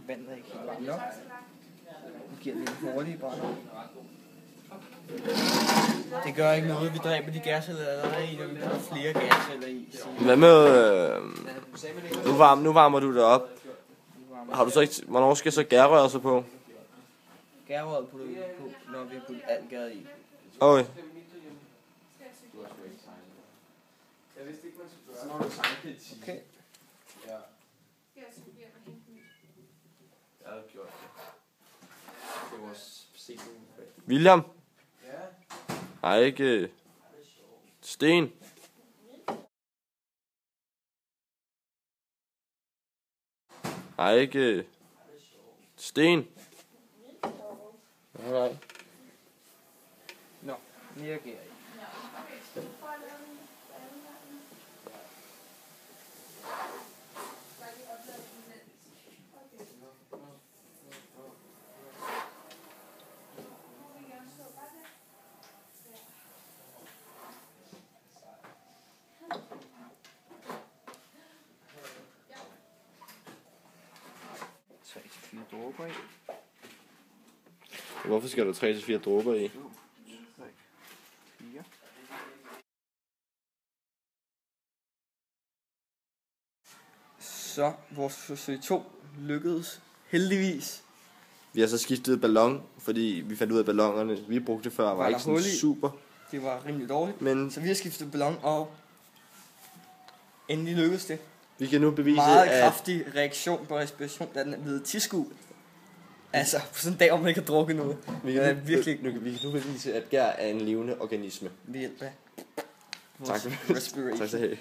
Vandet er ikke helt varmt nok. Det giver lidt hurtigt brænder. Det gør ikke noget, vi dræber de gasceller, der er i, når vi putter flere gasceller i. Hvad med... Nu varmer du det op. Har du så ikke... Hvornår skal så gærrøret så på? Gærrøret putter vi på, når vi har puttet alt gæret i. Okay. Okay. William? Nej, ikke... Sten? Nej, ikke... Sten? Nej. Nå, mere gær i. Dråber i. Hvorfor skal der 3-4 dråber i? 4. Så vores forsøg 2 lykkedes heldigvis. Vi har så skiftet ballon, fordi vi fandt ud af, at ballonerne, vi brugte før, var ikke sådan super. Det var rimelig dårligt. Men så vi har skiftet ballon, og endelig lykkedes det. Vi kan nu bevise, meget kraftig reaktion på respiration, da den er blevet tiskud. Altså, på sådan en dag, hvor man ikke har drukket noget. Vi kan nu bevise, at gær er en levende organisme. Ved hjælp af tak. respiration. Tak skal du have.